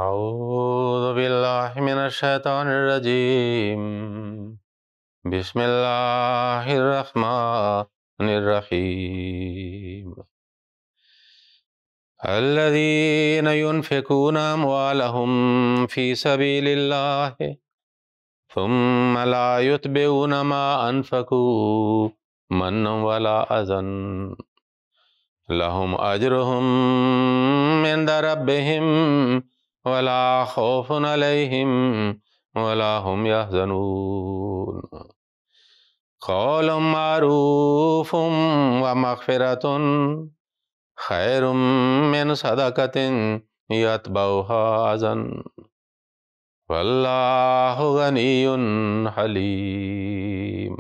أعوذ بالله من الشيطان الرجيم بسم الله الرحمن الرحيم الذين ينفقون أموالهم في سبيل الله ثم لا يتبعون ما أنفقوا منا ولا أذى لهم أجرهم عند ربهم ولا خوف عليهم ولا هم يحزنون قول معروف ومغفرة خير من صدقة يتبعها أذى والله غني حليم.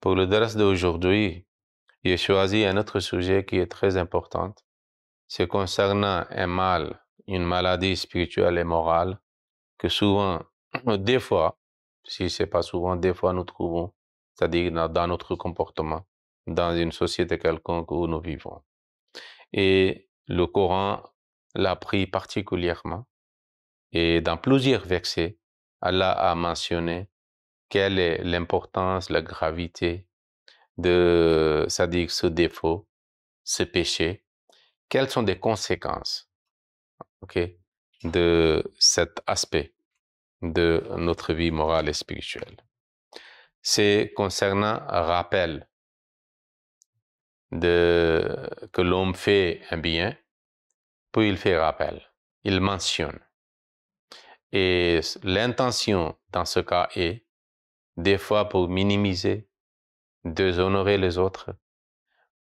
Pour le dars d'aujourd'hui, j'ai choisi un autre sujet qui est très important. C'est concernant un mal, une maladie spirituelle et morale que souvent, des fois, si c'est pas souvent, des fois nous trouvons, c'est-à-dire dans notre comportement, dans une société quelconque où nous vivons. Et le Coran l'a pris particulièrement. Et dans plusieurs versets, Allah a mentionné quelle est l'importance, la gravité de, c'est-à-dire ce défaut, ce péché, quelles sont les conséquences, de cet aspect de notre vie morale et spirituelle. C'est concernant un rappel que l'homme fait un bien, puis il fait rappel, il mentionne. Et l'intention dans ce cas est, des fois pour minimiser, déshonorer les autres,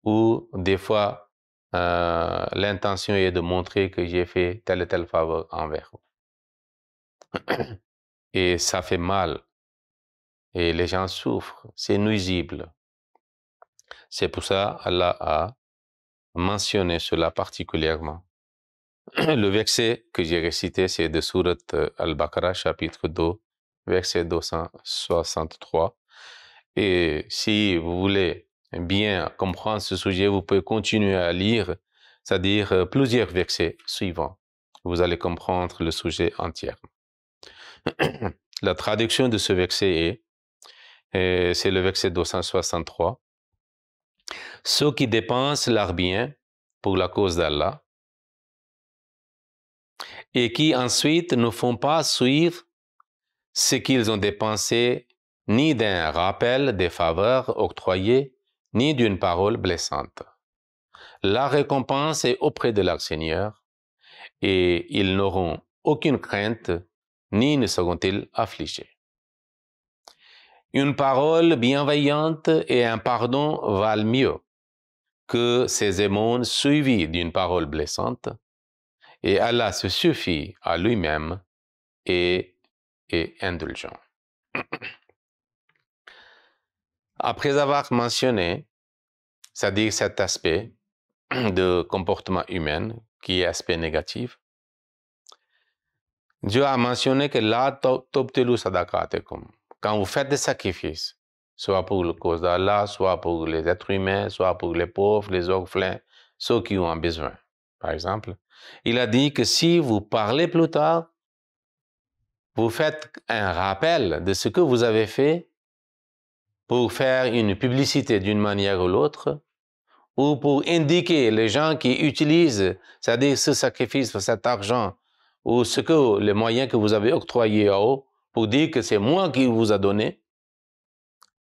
ou des fois l'intention est de montrer que j'ai fait telle et telle faveur envers vous. Et ça fait mal. Et les gens souffrent. C'est nuisible. C'est pour ça qu'Allah a mentionné cela particulièrement. Le verset que j'ai récité, c'est de Surat Al-Baqarah, chapitre 2, verset 263. Et si vous voulez bien comprendre ce sujet, vous pouvez continuer à lire, c'est-à-dire plusieurs versets suivants. Vous allez comprendre le sujet entièrement. La traduction de ce verset c'est le verset 263. Ceux qui dépensent leurs biens pour la cause d'Allah et qui ensuite ne font pas suivre ce qu'ils ont dépensé ni d'un rappel des faveurs octroyées, ni d'une parole blessante. La récompense est auprès de leur Seigneur et ils n'auront aucune crainte, ni ne seront-ils affligés. Une parole bienveillante et un pardon valent mieux que ces aumônes suivies d'une parole blessante, et Allah se suffit à lui-même et est indulgent. Après avoir mentionné, c'est-à-dire cet aspect de comportement humain, qui est aspect négatif, Dieu a mentionné que la tobtelu sadaqatekum, quand vous faites des sacrifices, soit pour la cause d'Allah, soit pour les êtres humains, soit pour les pauvres, les orphelins, ceux qui ont besoin, par exemple, il a dit que si vous parlez plus tard, vous faites un rappel de ce que vous avez fait pour faire une publicité d'une manière ou l'autre, ou pour indiquer les gens qui utilisent, c'est-à-dire ce sacrifice, cet argent, ou les moyens que vous avez octroyés à eux, pour dire que c'est moi qui vous a donné,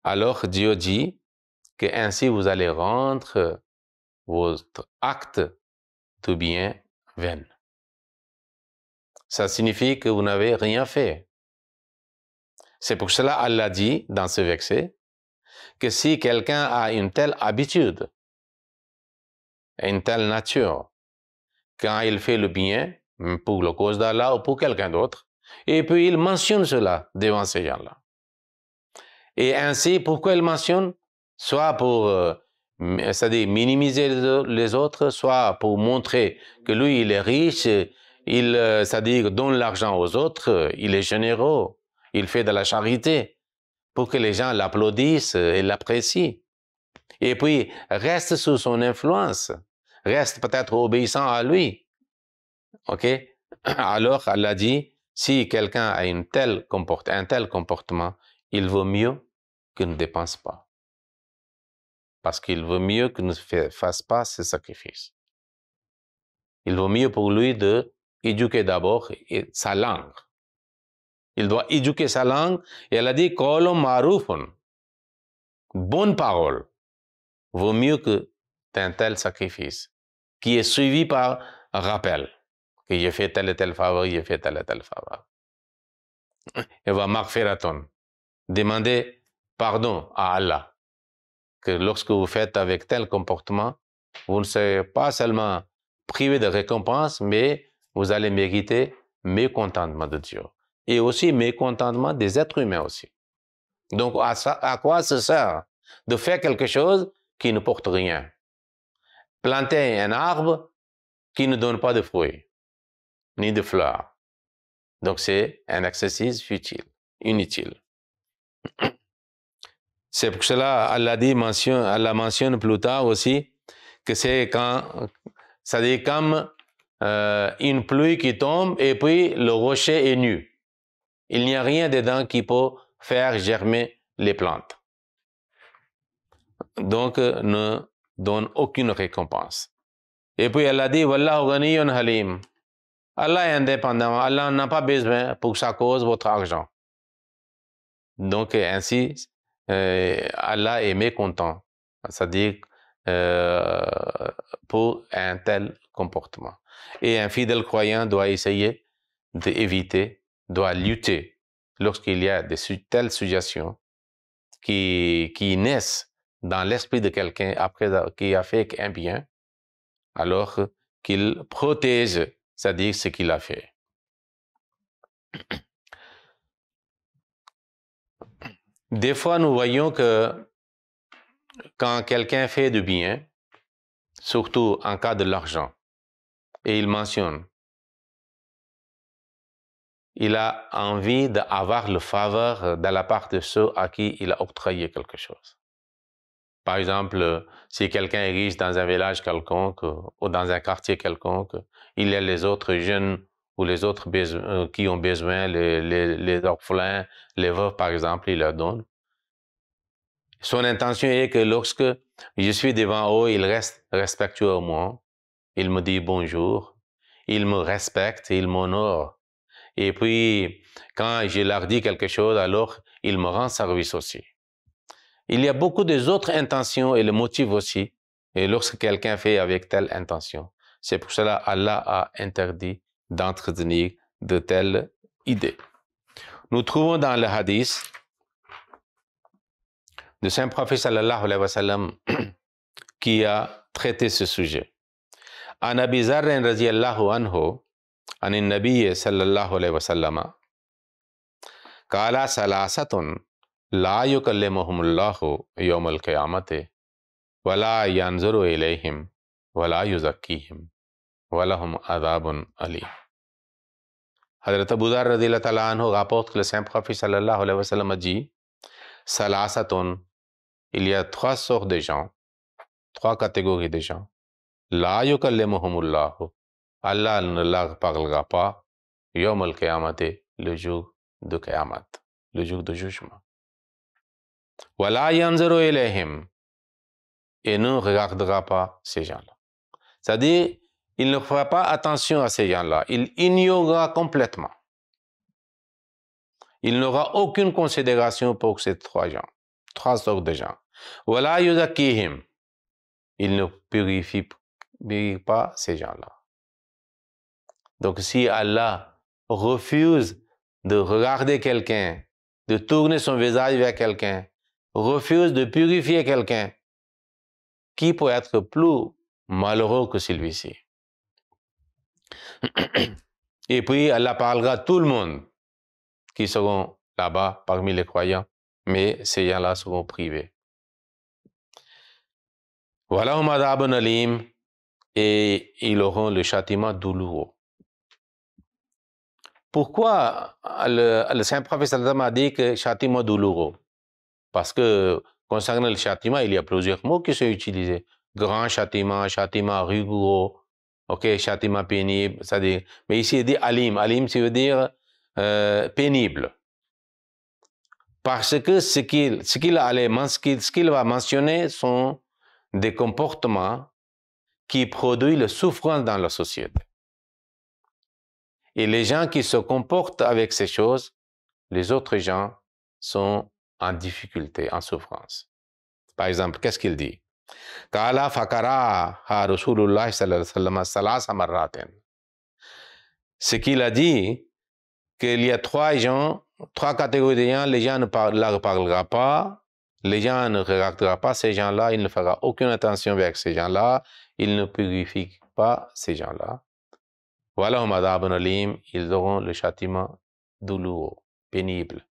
alors Dieu dit que ainsi vous allez rendre votre acte de bien vain. Ça signifie que vous n'avez rien fait. C'est pour cela Allah dit dans ce verset que si quelqu'un a une telle habitude, une telle nature, quand il fait le bien pour la cause d'Allah ou pour quelqu'un d'autre, et puis il mentionne cela devant ces gens-là. Et ainsi, pourquoi il mentionne? Soit pour c'est-à-dire minimiser les autres, soit pour montrer que lui, il est riche, c'est-à-dire donne l'argent aux autres, il est généreux, il fait de la charité, pour que les gens l'applaudissent et l'apprécient. Et puis, reste sous son influence, reste peut-être obéissant à lui. OK? Alors, Allah dit, si quelqu'un a un tel comportement, il vaut mieux qu'il ne dépense pas. Parce qu'il vaut mieux qu'il ne fasse pas ce sacrifice. Il vaut mieux pour lui d'éduquer d'abord sa langue. Il doit éduquer sa langue. Et elle a dit, Qawlun ma'rufun. Bonne parole. Vaut mieux que d'un tel sacrifice, qui est suivi par un rappel, que j'ai fait tel et tel faveur, j'ai fait tel et tel faveur. Et va maghfiraton. Demandez pardon à Allah. Que lorsque vous faites avec tel comportement, vous ne serez pas seulement privé de récompense, mais vous allez mériter mécontentement de Dieu. Et aussi mécontentement des êtres humains aussi. Donc, à quoi ça sert de faire quelque chose qui ne porte rien? Planter un arbre qui ne donne pas de fruits, ni de fleurs. Donc, c'est un exercice futile, inutile. C'est pour cela Allah mentionne plus tard aussi que c'est c'est comme une pluie qui tombe et puis le rocher est nu. Il n'y a rien dedans qui peut faire germer les plantes. Donc, ne donne aucune récompense. Et puis Allah dit, Wallahu ghaniyyun halim. Allah est indépendant, Allah n'a pas besoin pour sa cause votre argent. Donc, ainsi, Allah est mécontent, c'est-à-dire pour un tel comportement. Et un fidèle croyant doit essayer d'éviter, doit lutter lorsqu'il y a telles suggestions qui naissent dans l'esprit de quelqu'un qui a fait un bien, alors qu'il protège, c'est-à-dire ce qu'il a fait. Des fois, nous voyons que quand quelqu'un fait du bien, surtout en cas de l'argent, et il mentionne, il a envie d'avoir le faveur de la part de ceux à qui il a octroyé quelque chose. Par exemple, si quelqu'un est riche dans un village quelconque ou dans un quartier quelconque, il y a les autres jeunes ou les autres qui ont besoin, les orphelins, les veuves par exemple, il leur donne. Son intention est que lorsque je suis devant eux, il reste respectueux à moi, il me dit bonjour, il me respecte, il m'honore. Et puis, quand je leur dis quelque chose, alors il me rend service aussi. Il y a beaucoup d'autres intentions et le motif aussi, et lorsque quelqu'un fait avec telle intention. C'est pour cela Allah a interdit d'entretenir de telles idées. Nous trouvons dans le hadith de Saint Prophète sallallahu alayhi wa sallam qui a traité ce sujet. An Abi Zarrin radiyallahu anhu, an al-Nabi sallallahu alayhi wa sallam, qala salasatun la yukallimuhumullahu yawm al-qiyamati wa la yanzuru ilayhim wa la yuzakkihim wa lahum adhabun alim. Hazrat Abu Dharr radiyallahu ta'ala anhu rapporte que le Saint Prophète sallallahu alayhi wa sallam a dit, salasatun, il y a trois sortes de gens, trois catégories de gens. La yukallimuhumullahu, Allah ne leur parlera pas, yawm al-qiyamati, le jour de Qiyamah, le jour de jugement. Wa la yanzuru ilayhim, et ne regardera pas ces gens-là. C'est-à-dire, il ne fera pas attention à ces gens-là, il ignorera complètement. Il n'aura aucune considération pour ces trois gens, trois sortes de gens. Wa la yuzakkihim, il ne purifie pas ces gens-là. Donc, si Allah refuse de regarder quelqu'un, de tourner son visage vers quelqu'un, refuse de purifier quelqu'un, qui peut être plus malheureux que celui-ci? Et puis, Allah parlera à tout le monde qui seront là-bas parmi les croyants, mais ces gens-là seront privés. Voilà hum adhabun alim, et ils auront le châtiment douloureux. Pourquoi le Saint Prophète sallallahu alayhi wa sallam a dit que châtiment douloureux? Parce que concernant le châtiment, il y a plusieurs mots qui sont utilisés. Grand châtiment, châtiment rigoureux. Ok, châtiment pénible, c'est-à-dire, mais ici il dit alim. Alim, ça veut dire pénible. Parce que ce qu'il va mentionner sont des comportements qui produisent la souffrance dans la société. Et les gens qui se comportent avec ces choses, les autres gens sont en difficulté, en souffrance. Par exemple, qu'est-ce qu'il dit? Qala fakaraha Rasulullah sallallahu alayhi wa sallam. Ce qu'il a dit, qu'il y a trois catégories de gens, les gens ne leur parleront pas, les gens ne regardera pas ces gens-là, il ne fera aucune attention avec ces gens-là, il ne purifie pas ces gens-là. Voilà, ils auront le châtiment douloureux, pénible.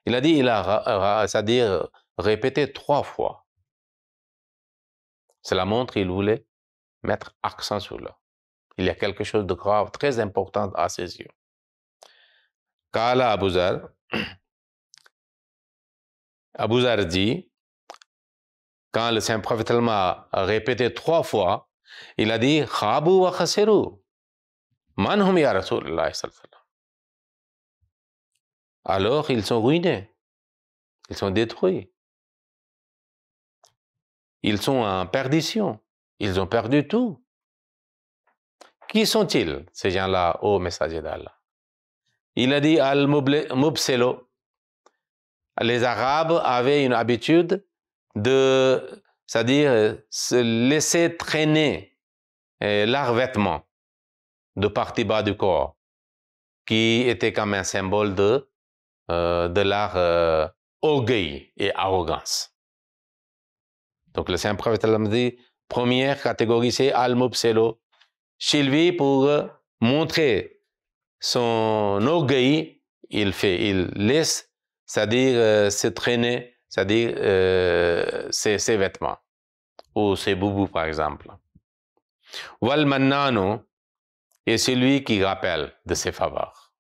Il a dit, c'est-à-dire répété 3 fois. Cela montre qu'il voulait mettre accent sur là. Il y a quelque chose de grave, très important à ses yeux. Kala Abu Zar dit, quand le Saint Prophète a répété 3 fois, il a dit Khabu wa khasiru. Man hum ya Rasulullah sallallahu alayhi wa sallam. Alors ils sont ruinés, ils sont détruits, ils sont en perdition, ils ont perdu tout. Qui sont-ils, ces gens-là, ô messager d'Allah? Il a dit al-mubselo. Les Arabes avaient une habitude c'est-à-dire se laisser traîner leurs vêtements de partie bas du corps, qui était comme un symbole de leur orgueil et arrogance. Donc le Saint Prophète dit, première catégorie, c'est al-mubselo. Chez lui, pour montrer son orgueil, il laisse, c'est-à-dire se traîner, c'est-à-dire ses vêtements, ou ses boubous par exemple. Wal mannano est celui qui rappelle de ses faveurs,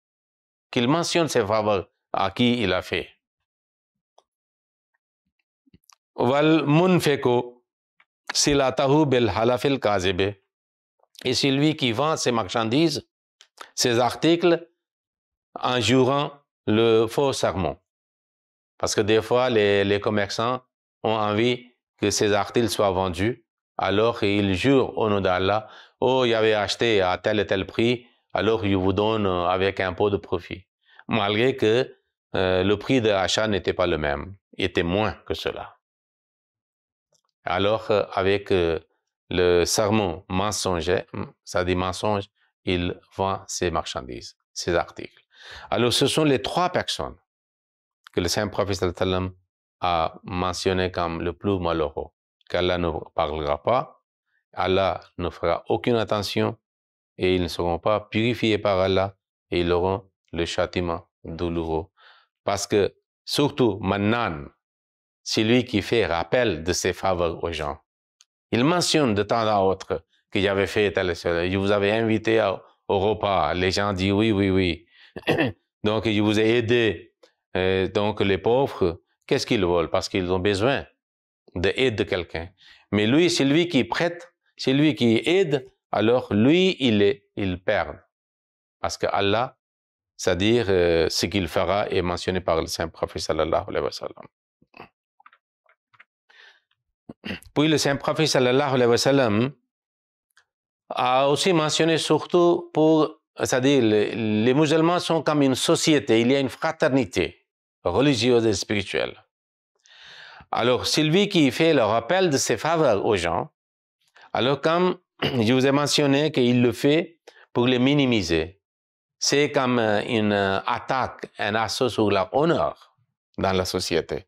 qu'il mentionne ses faveurs à qui il a fait. Wal munfeko silatahu bil halafil kazibe, et celui qui vend ses marchandises, ses articles, en jurant le faux serment. Parce que des fois, les commerçants ont envie que ces articles soient vendus, alors ils jurent au nom d'Allah, oh, il avait acheté à tel et tel prix, alors je vous donne avec un pot de profit. Malgré que le prix de l'achat n'était pas le même, il était moins que cela. Alors, avec le serment mensonger, c'est-à-dire mensonge, il vend ses marchandises, ses articles. Alors, ce sont les 3 personnes que le Saint Prophète sallam a mentionné comme le plus malheureux, qu'Allah ne parlera pas, Allah ne fera aucune attention et ils ne seront pas purifiés par Allah et ils auront le châtiment douloureux. Parce que, surtout, Mannan, c'est lui qui fait rappel de ses faveurs aux gens. Il mentionne de temps à autre qu'il avait fait tel et tel. Je vous avais invité au repas. Les gens disent oui, oui, oui. Donc, je vous ai aidé. Donc, les pauvres, qu'est-ce qu'ils veulent? Parce qu'ils ont besoin d'aide de quelqu'un. Mais lui, c'est lui qui prête, c'est lui qui aide, alors lui, il perd. Parce que Allah, c'est-à-dire ce qu'il fera est mentionné par le Saint Prophète sallallahu alayhi wa sallam. Puis le Saint Prophète sallallahu alayhi wa sallam a aussi mentionné surtout pour, c'est-à-dire les musulmans sont comme une société, il y a une fraternité religieuse et spirituelle. Alors, celui qui fait le rappel de ses faveurs aux gens, alors comme je vous ai mentionné qu'il le fait pour les minimiser, c'est comme une attaque, un assaut sur leur honneur dans la société.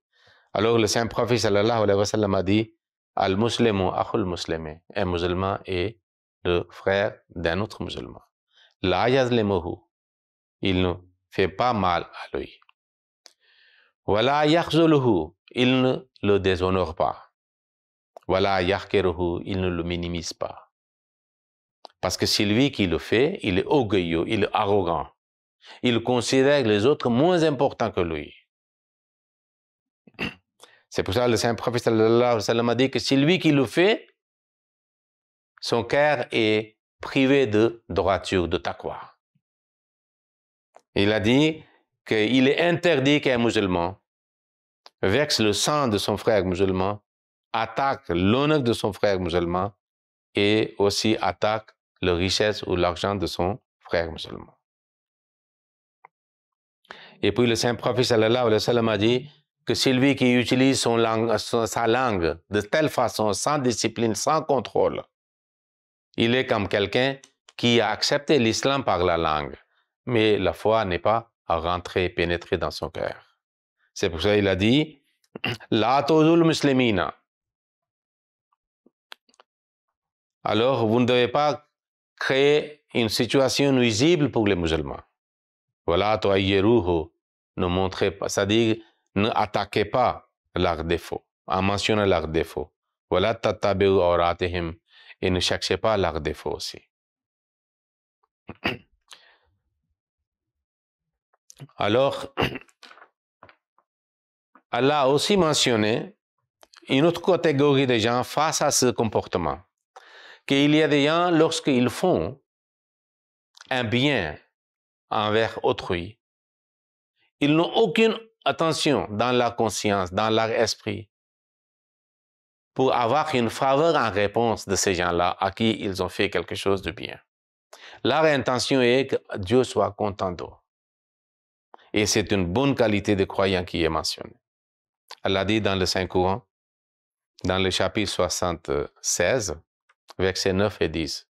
Alors, le Saint Prophète sallallahu alayhi wa sallam a dit, Al-Muslimu akhul muslimi, un musulman est le frère d'un autre musulman. La yazlimuhu, il ne fait pas mal à lui. Wala yakhzuluhu, il ne le déshonore pas. Wala yahkiruhu, il ne le minimise pas. Parce que c'est lui qui le fait, il est orgueilleux, il est arrogant. Il considère les autres moins importants que lui. C'est pour ça que le Saint Prophète sallallahu alayhi wa sallam a dit que c'est lui qui le fait, son cœur est privé de droiture, de taqwa. Il a dit qu'il est interdit qu'un musulman verse le sang de son frère musulman, attaque l'honneur de son frère musulman et aussi attaque la richesse ou l'argent de son frère musulman. Et puis le saint prophète sallallahu alayhi wa sallam a dit que celui qui utilise sa langue de telle façon, sans discipline, sans contrôle, il est comme quelqu'un qui a accepté l'islam par la langue, mais la foi n'est pas rentrée, pénétrée dans son cœur. C'est pour ça qu'il a dit La tuzul muslimina. Alors, vous ne devez pas créer une situation nuisible pour les musulmans. Voilà, toi, ne montrez pas, c'est-à-dire, ne attaquez pas leurs défauts, en mentionnant leurs défauts. Voilà, tatabi'u awratihim, et ne cherchez pas leurs défauts aussi. Alors, Allah a aussi mentionné une autre catégorie de gens face à ce comportement. Qu'il y a des gens, lorsqu'ils font un bien envers autrui, ils n'ont aucune attention dans leur conscience, dans leur esprit, pour avoir une faveur en réponse de ces gens-là à qui ils ont fait quelque chose de bien. Leur intention est que Dieu soit content d'eux. Et c'est une bonne qualité de croyant qui est mentionnée. Allah dit dans le Saint-Coran, dans le chapitre 76, versets 9 et 10,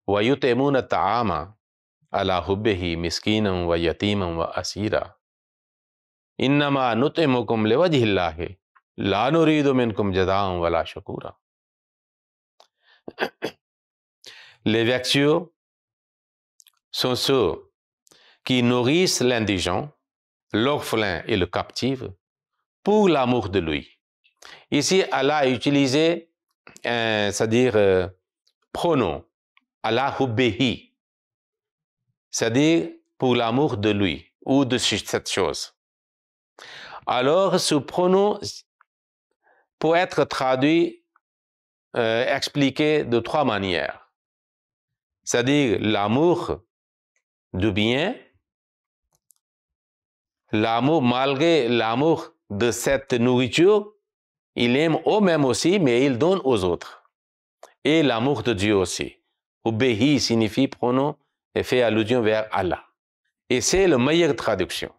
وَيُطْعِمُونَ الطَّعَامَ عَلَى حُبِّهِ مِسْكِينًا وَيَتِيمًا وَأَسِيرًا إِنَّمَا نُطْعِمُكُمْ لِوَجْهِ اللَّهِ لَا نُرِيدُ مِنكُمْ جَزَاءً وَلَا شُكُورًا. Les vertueux sont ceux qui nourrissent l'indigent, l'orphelin et le captif pour l'amour de lui. Ici, Allah a utilisé c'est-à-dire pronom, Allah hubbihi, c'est-à-dire pour l'amour de lui ou de cette chose. Alors, ce pronom peut être traduit, expliqué de trois manières. C'est-à-dire l'amour du bien, l'amour, malgré l'amour de cette nourriture, il aime eux-mêmes aussi, mais il donne aux autres. Et l'amour de Dieu aussi. Ubbehi signifie pronom et fait allusion vers Allah. Et c'est la meilleure traduction.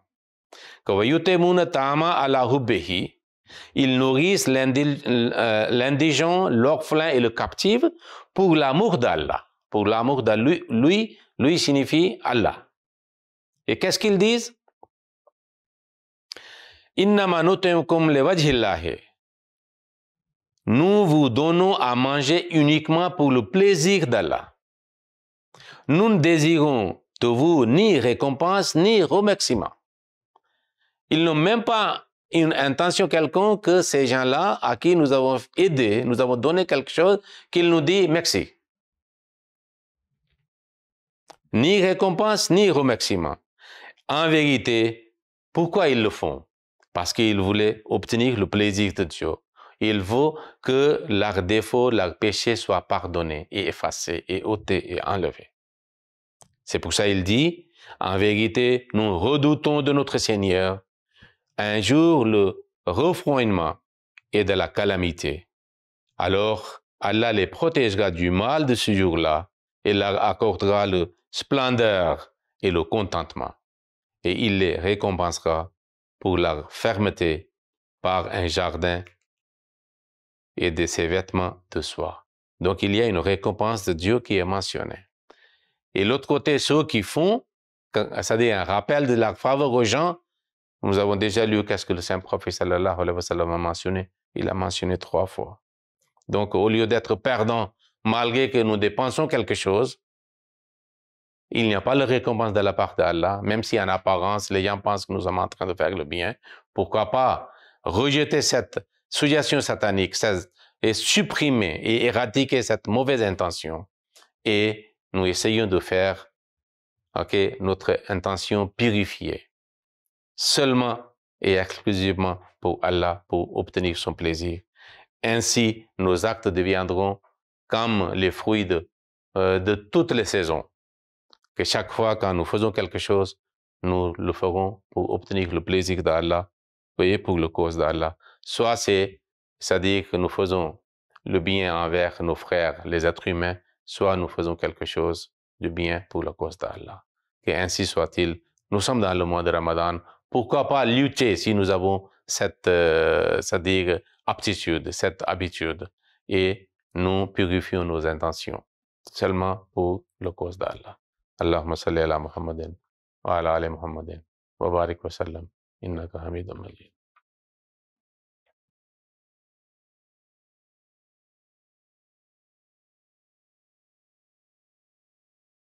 Ils nourrissent l'indigent, l'orphelin et le captif pour l'amour d'Allah. Pour l'amour de lui signifie Allah. Et qu'est-ce qu'ils disent? Innama nut'imukum liwajhillahi. Nous vous donnons à manger uniquement pour le plaisir d'Allah. Nous ne désirons de vous ni récompense ni remerciement. Ils n'ont même pas une intention quelconque que ces gens-là à qui nous avons aidé, nous avons donné quelque chose, qu'ils nous disent merci. Ni récompense ni remerciement. En vérité, pourquoi ils le font? Parce qu'ils voulaient obtenir le plaisir de Dieu. Il faut que leurs défauts, leurs péchés soient pardonnés et effacés et ôtés et enlevés. C'est pour ça qu'il dit, en vérité, nous redoutons de notre Seigneur un jour le refroidissement et de la calamité. Alors, Allah les protégera du mal de ce jour-là et leur accordera le splendeur et le contentement. Et il les récompensera pour leur fermeté par un jardin et de ses vêtements de soie. Donc, il y a une récompense de Dieu qui est mentionnée. Et l'autre côté, ceux qui font, c'est-à-dire un rappel de la faveur aux gens, nous avons déjà lu qu'est-ce que le saint prophète sallallahu alayhi wa sallam a mentionné. Il a mentionné 3 fois. Donc, au lieu d'être perdant, malgré que nous dépensons quelque chose, il n'y a pas de récompense de la part d'Allah, même si en apparence, les gens pensent que nous sommes en train de faire le bien. Pourquoi pas rejeter cette suggestion satanique et supprimer et éradiquer cette mauvaise intention et nous essayons de faire notre intention purifiée seulement et exclusivement pour Allah, pour obtenir son plaisir. Ainsi, nos actes deviendront comme les fruits de de toutes les saisons. Que chaque fois quand nous faisons quelque chose, nous le ferons pour obtenir le plaisir d'Allah, et pour la cause d'Allah. Soit c'est-à-dire que nous faisons le bien envers nos frères, les êtres humains, soit nous faisons quelque chose de bien pour la cause d'Allah. Que ainsi soit-il. Nous sommes dans le mois de Ramadan. Pourquoi pas lutter si nous avons cette, c'est-à-dire aptitude, cette habitude, et nous purifions nos intentions seulement pour la cause d'Allah. Allahumma salli ala Muhammadin wa ala ali Muhammadin wa barik wa sallam innaka hamidun majid.